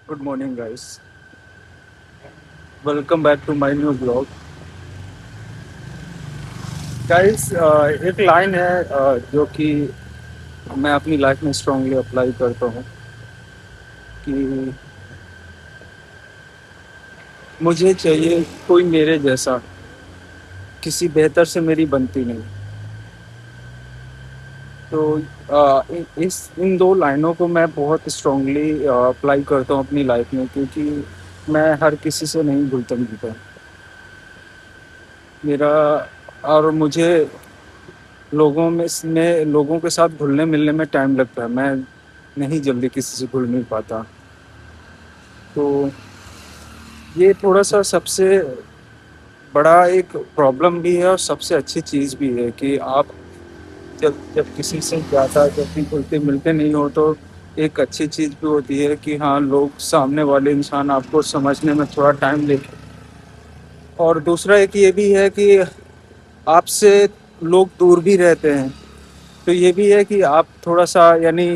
Good morning, guys. Welcome back to my new blog. Guys एक line है जो कि मैं अपनी लाइफ में स्ट्रांगली अप्लाई करता हूँ कि मुझे चाहिए कोई मेरे जैसा, किसी बेहतर से मेरी बनती नहीं। तो इस इन दो लाइनों को मैं बहुत स्ट्रांगली अप्लाई करता हूँ अपनी लाइफ में, क्योंकि मैं हर किसी से नहीं घुलता मिलता। मेरा और मुझे लोगों के साथ घुलने मिलने में टाइम लगता है। मैं नहीं जल्दी किसी से घुल मिल पाता। तो ये थोड़ा सा सबसे बड़ा एक प्रॉब्लम भी है और सबसे अच्छी चीज़ भी है कि आप जब जब किसी से ज़्यादा जब भी घुलते मिलते नहीं हो, तो एक अच्छी चीज़ भी होती है कि हाँ, लोग सामने वाले इंसान आपको समझने में थोड़ा टाइम ले। और दूसरा एक ये भी है कि आपसे लोग दूर भी रहते हैं। तो ये भी है कि आप थोड़ा सा यानी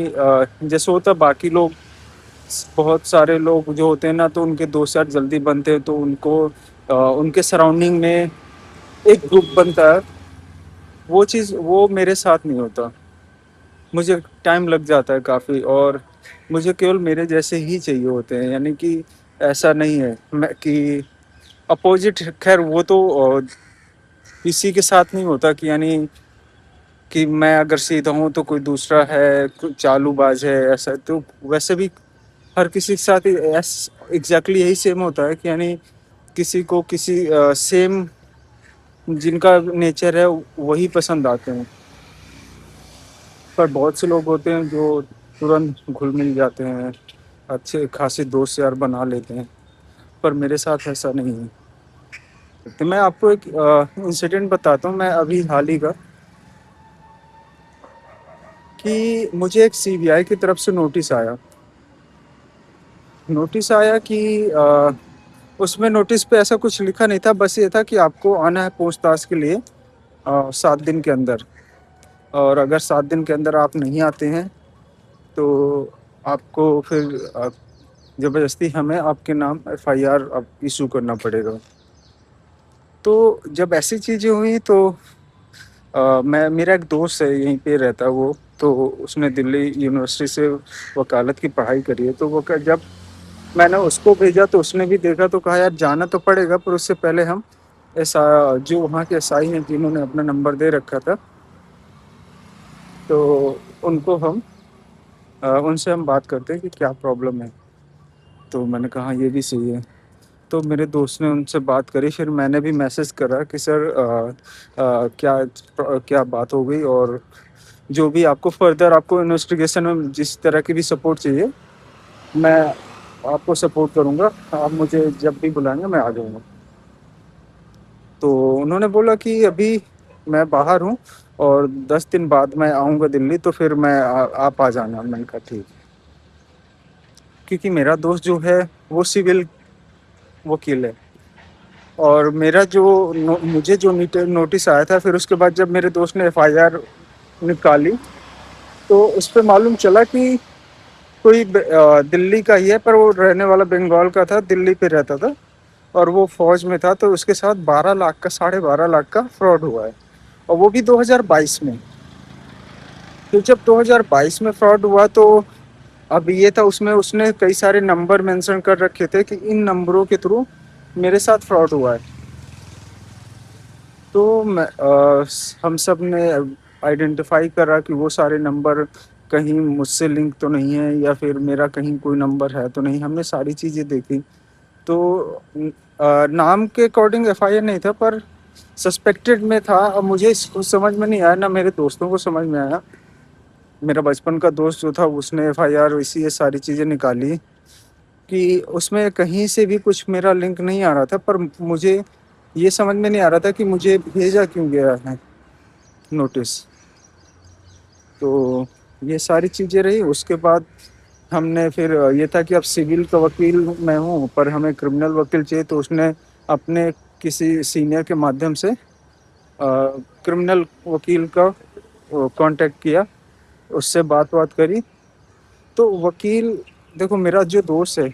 जैसे होता है बाकी लोग, बहुत सारे लोग जो होते हैं ना, तो उनके दोस्त यार जल्दी बनते हैं, तो उनके सराउंडिंग में एक ग्रुप बनता है। वो चीज़ वो मेरे साथ नहीं होता। मुझे टाइम लग जाता है काफ़ी, और मुझे केवल मेरे जैसे ही चाहिए होते हैं। यानी कि ऐसा नहीं है मैं कि अपोजिट, खैर वो तो किसी के साथ नहीं होता कि यानी कि मैं अगर सीधा हूँ तो कोई दूसरा है, चालूबाज है, ऐसा तो वैसे भी हर किसी के साथ एग्जैक्टली यही सेम होता है कि यानी किसी को किसी सेम जिनका नेचर है वही पसंद आते हैं। पर बहुत से लोग होते हैं जो तुरंत घुल मिल जाते हैं, अच्छे खासे दोस्त यार बना लेते हैं। पर मेरे साथ ऐसा नहीं है। तो मैं आपको एक इंसिडेंट बताता हूँ, मैं अभी हाल ही का, कि मुझे एक सीबीआई की तरफ से नोटिस आया कि उसमें नोटिस पे ऐसा कुछ लिखा नहीं था, बस ये था कि आपको आना है पूछताछ के लिए 7 दिन के अंदर। और अगर 7 दिन के अंदर आप नहीं आते हैं, तो आपको फिर ज़बरदस्ती हमें आपके नाम एफआईआर अब इशू करना पड़ेगा। तो जब ऐसी चीज़ें हुई, तो मैं मेरा एक दोस्त है यहीं पे रहता है वो, तो उसने दिल्ली यूनिवर्सिटी से वकालत की पढ़ाई करी है। तो जब मैंने उसको भेजा तो उसने भी देखा, तो कहा यार जाना तो पड़ेगा, पर उससे पहले हम ऐसा जो वहाँ के एसआई हैं जिन्होंने अपना नंबर दे रखा था, तो उनको हम उनसे हम बात करते हैं कि क्या प्रॉब्लम है। तो मैंने कहा ये भी सही है। तो मेरे दोस्त ने उनसे बात करी, फिर मैंने भी मैसेज करा कि सर क्या बात हो गई, और जो भी आपको फर्दर आपको इन्वेस्टिगेशन में जिस तरह की भी सपोर्ट चाहिए, मैं आपको सपोर्ट करूँगा। आप मुझे जब भी बुलाएंगे मैं आ जाऊँगा। तो उन्होंने बोला कि अभी मैं बाहर हूँ और 10 दिन बाद मैं आऊँगा दिल्ली, तो फिर आप आ जाना। मैंने कहा ठीक। क्योंकि मेरा दोस्त जो है वो सिविल वकील है, और मेरा मुझे जो नोटिस आया था, फिर उसके बाद जब मेरे दोस्त ने एफआईआर निकाली, तो उस पे मालूम चला कि कोई दिल्ली का ही है, पर वो रहने वाला बंगाल का था, दिल्ली पे रहता था, और वो फौज में था। तो उसके साथ 12 लाख का 12.5 लाख का फ्रॉड हुआ है, और वो भी 2022 में। तो जब 2022 में फ्रॉड हुआ, तो अब ये था, उसमें उसने कई सारे नंबर मेंशन कर रखे थे कि इन नंबरों के थ्रू मेरे साथ फ्रॉड हुआ है। तो हम सब ने आइडेंटिफाई करा कि वो सारे नंबर कहीं मुझसे लिंक तो नहीं है, या फिर मेरा कहीं कोई नंबर है तो नहीं। हमने सारी चीज़ें देखी। तो नाम के अकॉर्डिंग एफआईआर नहीं था, पर सस्पेक्टेड में था। अब मुझे इसको समझ में नहीं आया, ना मेरे दोस्तों को समझ में आया। मेरा बचपन का दोस्त जो था उसने एफआईआर इसी ये सारी चीज़ें निकाली कि उसमें कहीं से भी कुछ मेरा लिंक नहीं आ रहा था। पर मुझे ये समझ में नहीं आ रहा था कि मुझे भेजा क्यों गया है नोटिस। तो ये सारी चीज़ें रही। उसके बाद हमने फिर ये था कि अब सिविल का वकील मैं हूँ, पर हमें क्रिमिनल वकील चाहिए। तो उसने अपने किसी सीनियर के माध्यम से क्रिमिनल वकील का कांटेक्ट किया, उससे बात बात करी। तो वकील, देखो मेरा जो दोस्त है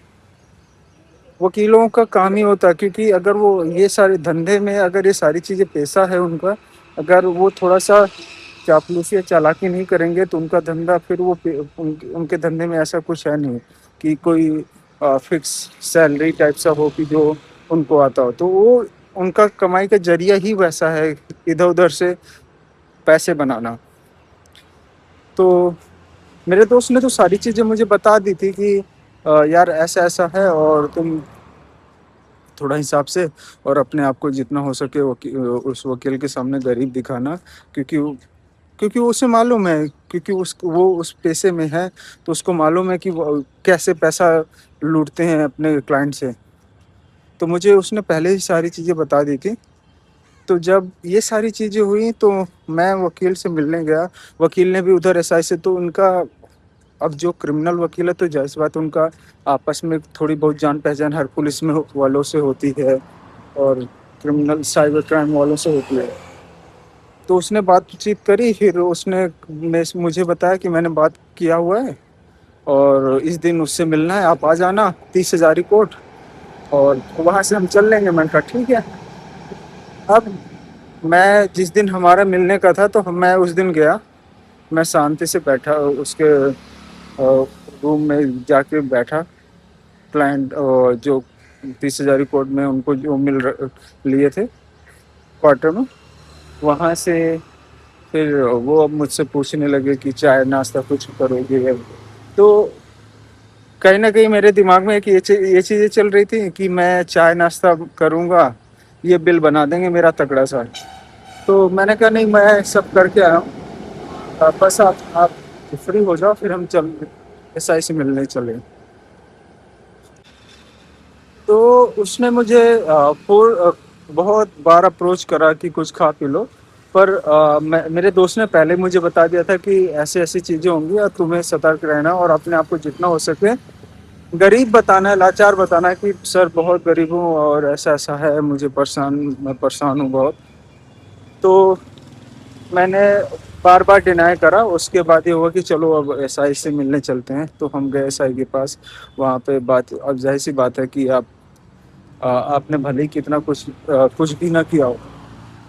वकीलों का काम ही होता है, क्योंकि अगर वो ये सारे धंधे में अगर ये सारी चीज़ें पेशा है उनका, अगर वो थोड़ा-सा चापलूसी या चालाकी नहीं करेंगे तो उनका धंधा फिर उनके धंधे में ऐसा कुछ है नहीं कि कोई फिक्स सैलरी टाइप सा हो कि जो उनको आता हो। तो वो उनका कमाई का ज़रिया ही वैसा है, इधर-उधर से पैसे बनाना। तो मेरे दोस्त ने तो सारी चीज़ें मुझे बता दी थी कि यार ऐसा-ऐसा है और तुम थोड़ा हिसाब से और अपने आप को जितना हो सके उस वकील के सामने गरीब दिखाना, क्योंकि क्योंकि उसे मालूम है, क्योंकि वो उस पेशे में है, तो उसको मालूम है कि वो कैसे पैसा लूटते हैं अपने क्लाइंट से। तो मुझे उसने पहले ही सारी चीज़ें बता दी थी। तो जब ये सारी चीज़ें हुई तो मैं वकील से मिलने गया। वकील ने भी उधर एसआई से, तो उनका अब जो क्रिमिनल वकील है तो ज़ाहिर-सी बात है उनका आपस में थोड़ी बहुत जान-पहचान हर पुलिस में वालों से होती है और क्रिमिनल साइबर क्राइम वालों से होती है। तो उसने बातचीत करी, फिर उसने मुझे बताया कि मैंने बात किया हुआ है और इस दिन उससे मिलना है, आप आ जाना 30 हज़ारी कोर्ट और वहाँ से हम चल लेंगे। मैंने कहा ठीक है। अब मैं जिस दिन हमारा मिलने का था तो मैं उस दिन गया, मैं शांति से बैठा उसके रूम में जाके बैठा। क्लाइंट जो 30 हज़ारी कोर्ट में उनको जो लिए थे क्वार्टर में, वहाँ से फिर वो अब मुझसे पूछने लगे कि चाय नाश्ता कुछ करोगे? तो कहीं न कहीं मेरे दिमाग में एक ये चीज़ें चल रही थी कि मैं चाय नाश्ता करूँगा, ये बिल बना देंगे मेरा तगड़ा-सा। तो मैंने कहा नहीं, मैं सब करके आया हूँ। बस आप फ्री हो जाओ, फिर हम चल एसआई से मिलने चलें। तो उसने मुझे बहुत बार अप्रोच करा कि कुछ खा पी लो, पर मेरे दोस्त ने पहले मुझे बता दिया था कि ऐसी-ऐसी चीज़ें होंगी और तुम्हें सतर्क रहना और अपने आप को जितना हो सके गरीब बताना है, लाचार बताना है कि सर बहुत गरीब हूँ और ऐसा-ऐसा है, मैं परेशान हूँ बहुत। तो मैंने बार-बार डिनाई करा, उसके बाद ये हुआ कि चलो अब एसआई से मिलने चलते हैं। तो हम गए एसआई के पास, वहाँ पे बात, अब ज़ाहिर-सी बात है कि आपने भले ही कितना कुछ भी ना किया हो,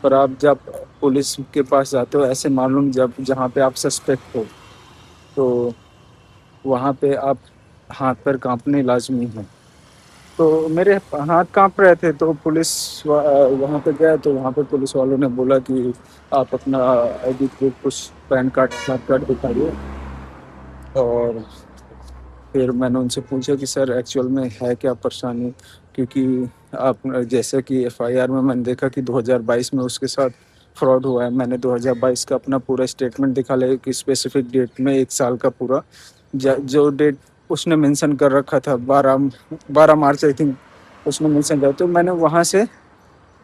पर आप जब पुलिस के पास जाते हो, ऐसे मालूम जब जहाँ पे आप सस्पेक्ट हो, तो वहाँ पे आप हाथ-पैर काँपने लाज़मी हैं। तो मेरे हाथ काँप रहे थे, तो वहाँ पे गए तो वहाँ पे पुलिस वालों ने बोला कि आप अपना आईडी प्रूफ़, कुछ पैन कार्ड, आधार कार्ड दिखाइए। और फिर मैंने उनसे पूछा कि सर एक्चुअल में है क्या परेशानी? क्योंकि आप जैसे कि एफआईआर में मैंने देखा कि 2022 में उसके साथ फ्रॉड हुआ है। मैंने 2022 का अपना पूरा स्टेटमेंट दिखा लिया कि स्पेसिफिक डेट में 1 साल का पूरा जो डेट उसने मेंशन कर रखा था, 12 मार्च आई थिंक उसने मेंशन किया। तो मैंने वहाँ से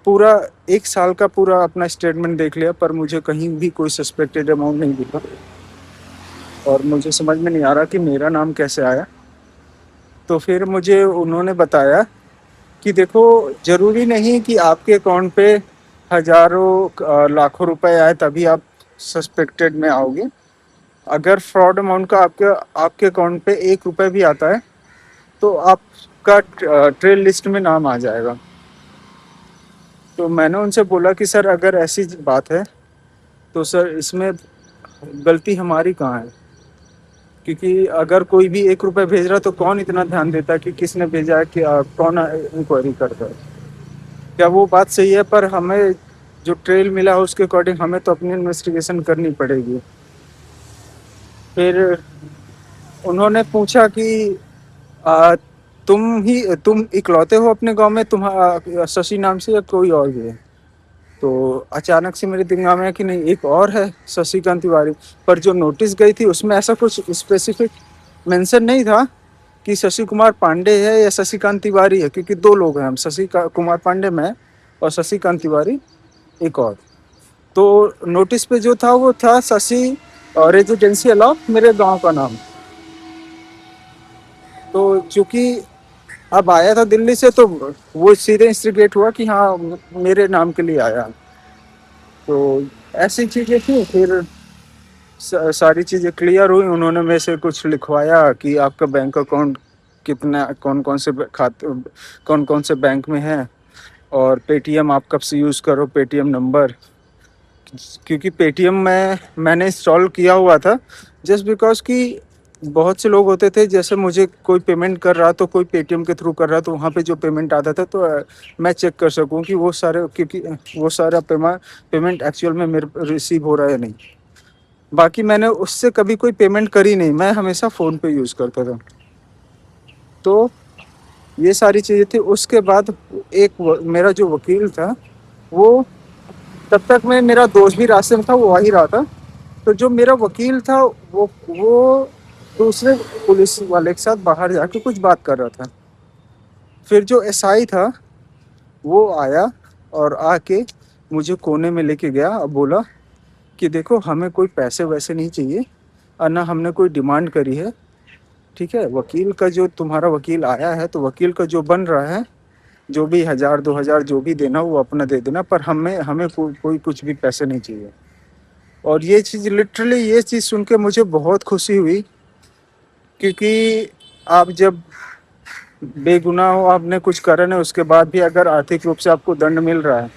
पूरा 1 साल का पूरा अपना स्टेटमेंट देख लिया, पर मुझे कहीं भी कोई सस्पेक्टेड अमाउंट नहीं दिखा और मुझे समझ में नहीं आ रहा कि मेरा नाम कैसे आया। तो फिर मुझे उन्होंने बताया कि देखो, ज़रूरी नहीं कि आपके अकाउंट पे हज़ारों लाखों रुपए आए तभी आप सस्पेक्टेड में आओगे। अगर फ्रॉड अमाउंट का आपके आपके अकाउंट पे ₹1 भी आता है, तो आपका ट्रेल लिस्ट में नाम आ जाएगा। तो मैंने उनसे बोला कि सर अगर ऐसी बात है, तो सर इसमें गलती हमारी कहाँ है? क्योंकि अगर कोई भी ₹1 भेज रहा है तो कौन इतना ध्यान देता है कि किसने भेजा है, कि कौन इंक्वायरी करता है। क्या वो बात सही है, पर हमें जो ट्रेल मिला है उसके अकॉर्डिंग हमें तो अपनी इन्वेस्टिगेशन करनी पड़ेगी। फिर उन्होंने पूछा कि आ, तुम इकलौते हो अपने गांव में, शशि नाम से, या कोई और भी है? तो अचानक से मेरे दिमाग में है कि नहीं, एक और है शशिकांत तिवारी। पर जो नोटिस गई थी उसमें ऐसा कुछ स्पेसिफिक मेंशन नहीं था कि शशि कुमार पांडे है या शशिकांत तिवारी है, क्योंकि 2 लोग हैं हम, कुमार पांडे मैं और शशिकांत तिवारी एक और। तो नोटिस पे जो था वो था शशि रेजिडेंशियल ऑफ मेरे गांव का नाम। तो चूंकि अब आया था दिल्ली से, तो वो सीधे इंस्टिगेट हुआ कि हाँ मेरे नाम के लिए आया। तो ऐसी चीज़ें थी। फिर सारी चीज़ें क्लियर हुई, उन्होंने मेरे से कुछ लिखवाया कि आपका बैंक अकाउंट कितना कौन कौन से बैंक में है, और पेटीएम आप कब से यूज़ करो, पेटीएम नंबर। क्योंकि पेटीएम मैंने इंस्टॉल किया हुआ था जस्ट बिकॉज कि बहुत से लोग होते थे, जैसे मुझे कोई पेमेंट कर रहा तो कोई पेटीएम के थ्रू कर रहा, तो वहाँ पे जो पेमेंट आता था तो मैं चेक कर सकूँ कि वो सारे, क्योंकि वो सारा पेमेंट एक्चुअल में मेरे रिसीव हो रहा है या नहीं। बाकी मैंने उससे कभी कोई पेमेंट करी नहीं, मैं हमेशा फ़ोन पे यूज़ करता था। तो ये सारी चीज़ें थी। उसके बाद मेरा जो वकील था, वो तब तक मैं, मेरा दोस्त भी रास्ते में था, वो आ ही रहा था। तो जो मेरा वकील था, वो दूसरे पुलिस वाले के साथ बाहर जाके कुछ बात कर रहा था। फिर जो एसआई था वो आया और आके मुझे कोने में लेके गया और बोला कि देखो, हमें कोई पैसे वैसे नहीं चाहिए और ना हमने कोई डिमांड करी है, ठीक है। वकील का, जो तुम्हारा वकील आया है तो वकील का जो बन रहा है, जो भी 1000 2000 जो भी देना वो अपना दे देना, पर हमें हमें कोई कुछ भी पैसे नहीं चाहिए। और ये चीज़, लिटरली ये चीज़ सुन के मुझे बहुत खुशी हुई, क्योंकि आप जब बेगुनाह हो, आपने कुछ करा नहीं, उसके बाद भी अगर आर्थिक रूप से आपको दंड मिल रहा है,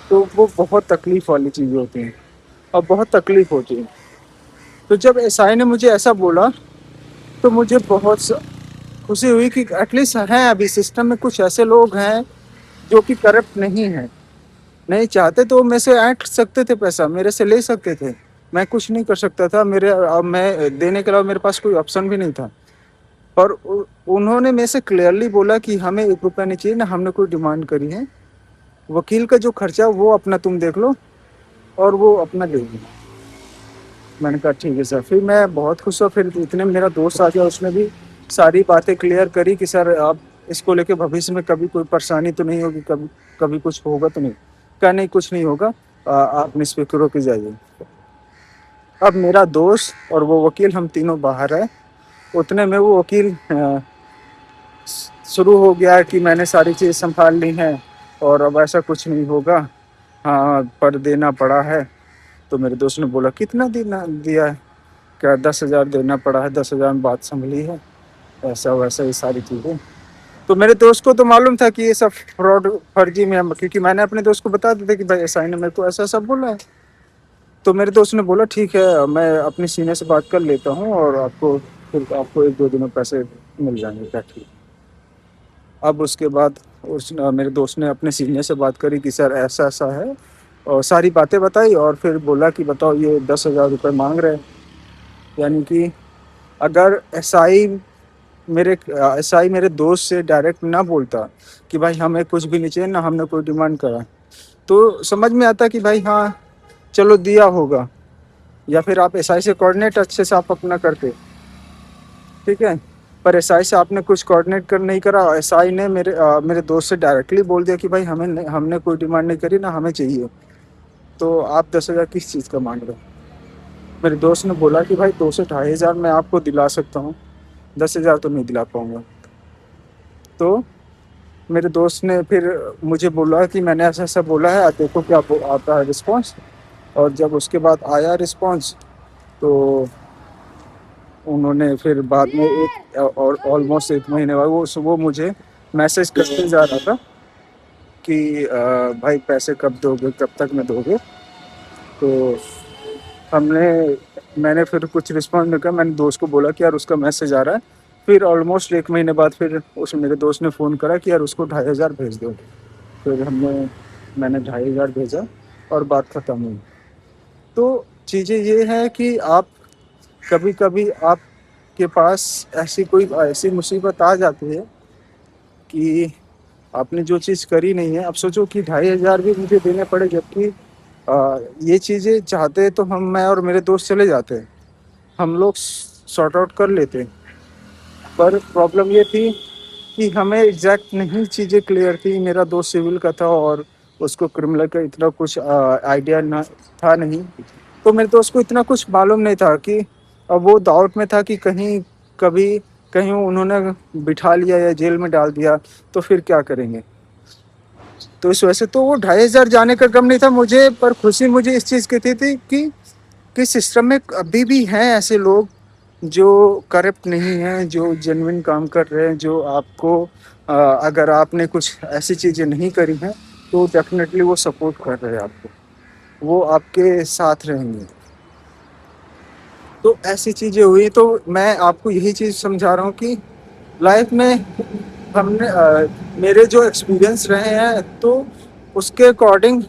तो वो बहुत तकलीफ वाली चीज़ होती है और बहुत तकलीफ होती है। तो जब एसआई ने मुझे ऐसा बोला, तो मुझे बहुत खुशी हुई कि एटलीस्ट हैं, अभी सिस्टम में कुछ ऐसे लोग हैं जो कि करप्ट नहीं हैं। नहीं चाहते तो मेरे से ऐंठ सकते थे, पैसा मेरे से ले सकते थे, मैं कुछ नहीं कर सकता था, मैं देने के अलावा मेरे पास कोई ऑप्शन भी नहीं था। पर उन्होंने मेरे से क्लियरली बोला कि हमें 1 रुपया नहीं चाहिए, ना हमने कोई डिमांड करी है, वकील का जो खर्चा वो अपना तुम देख लो और वो अपना दे दो। मैंने कहा ठीक है सर। फिर मैं बहुत खुश हुआ। फिर इतने में मेरा दोस्त आ गया, उसने भी सारी बातें क्लियर करी कि सर आप इसको लेके भविष्य में कभी कोई परेशानी तो नहीं होगी, कभी कभी कुछ होगा तो नहीं। कहा नहीं, कुछ नहीं होगा, आप निष्फिक्र होके जाइए। अब मेरा दोस्त और वो वकील, हम तीनों बाहर है। उतने में वो वकील शुरू हो गया कि मैंने सारी चीज़ संभाल ली है और अब ऐसा कुछ नहीं होगा, हाँ पर देना पड़ा है। तो मेरे दोस्त ने बोला कितना देना दिया है? क्या 10,000 देना पड़ा है, 10,000 में बात संभली है, ऐसा वैसा ये सारी चीज़ें। तो मेरे दोस्त को तो मालूम था कि ये सब फ्रॉड, फर्जी में क्योंकि मैंने अपने दोस्त को बता दिया था कि भाई एसआई ने मेरे को ऐसा सब बोला है। तो मेरे दोस्त ने बोला ठीक है, मैं अपने सीनियर से बात कर लेता हूँ और फिर आपको 1 2 दिन में पैसे मिल जाएंगे। क्या ठीक। अब उसके बाद मेरे दोस्त ने अपने सीनियर से बात करी कि सर ऐसा ऐसा है, और सारी बातें बताई, और फिर बोला कि बताओ ये 10,000 रुपये मांग रहे हैं। यानी कि अगर एसआई मेरे दोस्त से डायरेक्ट ना बोलता कि भाई हमें कुछ भी नहीं चाहिए, ना हमने कोई डिमांड करा, तो समझ में आता कि भाई हाँ चलो दिया होगा, या फिर आप एसआई से कोऑर्डिनेट अच्छे से आप अपना करते, ठीक है। पर एसआई से आपने कुछ कोऑर्डिनेट कर नहीं करा, एसआई ने मेरे दोस्त से डायरेक्टली बोल दिया कि भाई हमने कोई डिमांड नहीं करी, ना हमें चाहिए, तो आप 10,000 किस चीज़ का मांग रहे हो। मेरे दोस्त ने बोला कि भाई 2 से 2,500 मैं आपको दिला सकता हूँ, 10,000 तो नहीं दिला पाऊँगा। तो मेरे दोस्त ने फिर मुझे बोला कि मैंने ऐसा ऐसा बोला है, देखो क्या आता है रिस्पॉन्स। और जब उसके बाद आया रिस्पॉन्स, तो उन्होंने फिर बाद में और ऑलमोस्ट 1 महीने बाद वो मुझे मैसेज करते जा रहा था कि भाई पैसे कब दोगे, कब तक में दोगे। तो हमने मैंने फिर कुछ रिस्पॉन्स नहीं किया। मैंने दोस्त को बोला कि यार उसका मैसेज आ रहा है। फिर ऑलमोस्ट 1 महीने बाद फिर उस मेरे दोस्त ने फ़ोन करा कि यार उसको 2,500 भेज दो। फिर मैंने 2,500 भेजा और बात ख़त्म हुई। तो चीज़ें ये हैं कि आप कभी कभी आपके पास ऐसी मुसीबत आ जाती है कि आपने जो चीज़ करी नहीं है। अब सोचो कि 2,500 भी मुझे देने पड़े, जबकि ये चीज़ें चाहते तो मैं और मेरे दोस्त चले जाते, हम लोग सॉर्ट आउट कर लेते। पर प्रॉब्लम ये थी कि हमें एग्जैक्ट नहीं चीज़ें क्लियर थी। मेरा दोस्त सिविल का था और उसको क्रिमिनल का इतना कुछ आइडिया ना था नहीं। तो मेरे दोस्त को इतना कुछ मालूम नहीं था कि अब वो डाउट में था कि कहीं उन्होंने बिठा लिया या जेल में डाल दिया तो फिर क्या करेंगे। तो इस वजह से तो वो 2,500 जाने का गम नहीं था मुझे, पर खुशी मुझे इस चीज़ की थी कि सिस्टम में अभी भी हैं ऐसे लोग जो करप्ट नहीं है, जो जेन्युइन काम कर रहे हैं, जो आपको अगर आपने कुछ ऐसी चीज़ें नहीं करी हैं, तो डेफ़िनेटली वो सपोर्ट कर रहे हैं आपको। वो आपके साथ रहेंगे। तो ऐसी चीज़ें हुई तो मैं आपको यही चीज़ समझा रहा हूँ कि लाइफ में हमने मेरे जो एक्सपीरियंस रहे हैं तो उसके अकॉर्डिंग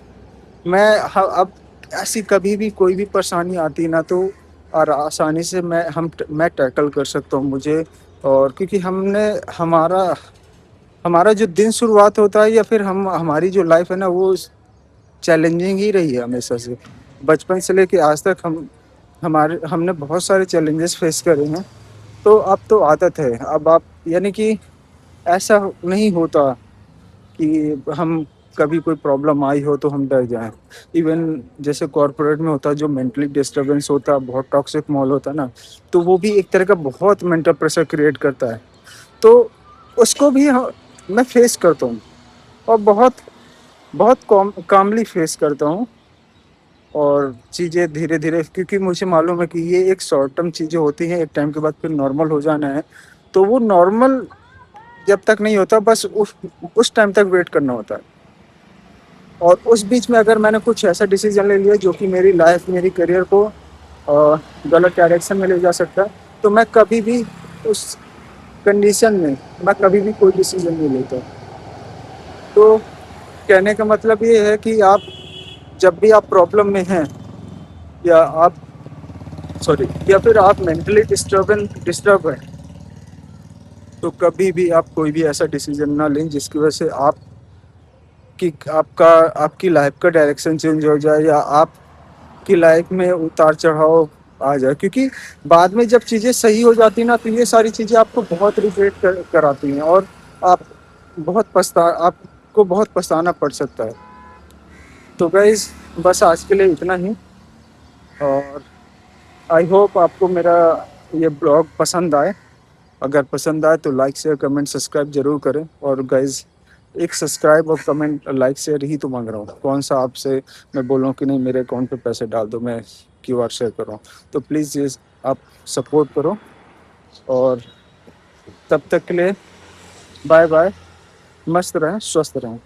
अब ऐसी कभी भी कोई भी परेशानी आती है ना तो और आसानी से मैं टैकल कर सकता हूँ मुझे। और क्योंकि हमने हमारा हमारा जो दिन शुरुआत होता है या फिर हम हमारी जो लाइफ है ना वो चैलेंजिंग ही रही है हमेशा से। बचपन से लेके आज तक हमारे हमने बहुत सारे चैलेंजेस फेस करे हैं। तो अब तो आदत है। अब आप यानी कि ऐसा नहीं होता कि हम कभी कोई प्रॉब्लम आई हो तो हम डर जाएँ। इवन जैसे कॉर्पोरेट में होता है जो मेंटली डिस्टर्बेंस होता है, बहुत टॉक्सिक माहौल होता है ना, तो वो भी एक तरह का बहुत मेंटल प्रेशर क्रिएट करता है। तो उसको भी मैं फेस करता हूँ और बहुत बहुत कामली फेस करता हूँ। और चीज़ें धीरे-धीरे क्योंकि मुझे मालूम है कि ये एक शॉर्ट टर्म चीज़ें होती हैं, एक टाइम के बाद फिर नॉर्मल हो जाना है। तो वो नॉर्मल जब तक नहीं होता बस उस टाइम तक वेट करना होता है। और उस बीच में अगर मैंने कुछ ऐसा डिसीज़न ले लिया जो कि मेरी लाइफ़, मेरी करियर को गलत डायरेक्शन में ले जा सकता है, तो मैं कभी भी उस कंडीशन में मैं कभी भी कोई डिसीज़न नहीं लेता। तो कहने का मतलब ये है कि आप जब भी आप प्रॉब्लम में हैं या आप सॉरी या फिर आप मेंटली डिस्टर्ब हैं, तो कभी भी आप कोई भी ऐसा डिसीज़न ना लें जिसकी वज़ह से आपकी लाइफ़ का डायरेक्शन चेंज हो जाए या आपकी लाइफ़ में उतार-चढ़ाव आ जाए। क्योंकि बाद में जब चीज़ें सही हो जाती हैं ना, तो ये सारी चीज़ें आपको बहुत रिग्रेट कराती हैं और आप आपको बहुत पछताना पड़ सकता है। तो गाइज़ बस आज के लिए इतना ही। और आई होप आपको मेरा ये ब्लॉग पसंद आए। अगर पसंद आए तो लाइक, शेयर, कमेंट, सब्सक्राइब ज़रूर करें। और गाइज़ एक सब्सक्राइब और कमेंट, लाइक, शेयर ही तो माँग रहा हूँ। कौन-सा आपसे मैं बोल रहा हूँ कि नहीं मेरे अकाउंट पे पैसे डाल दो, मैं क्यूआर शेयर कर रहा हूँ। तो प्लीज़ ये आप सपोर्ट करो। और तब तक के लिए बाय-बाय। मस्त रहें, स्वस्थ रहें।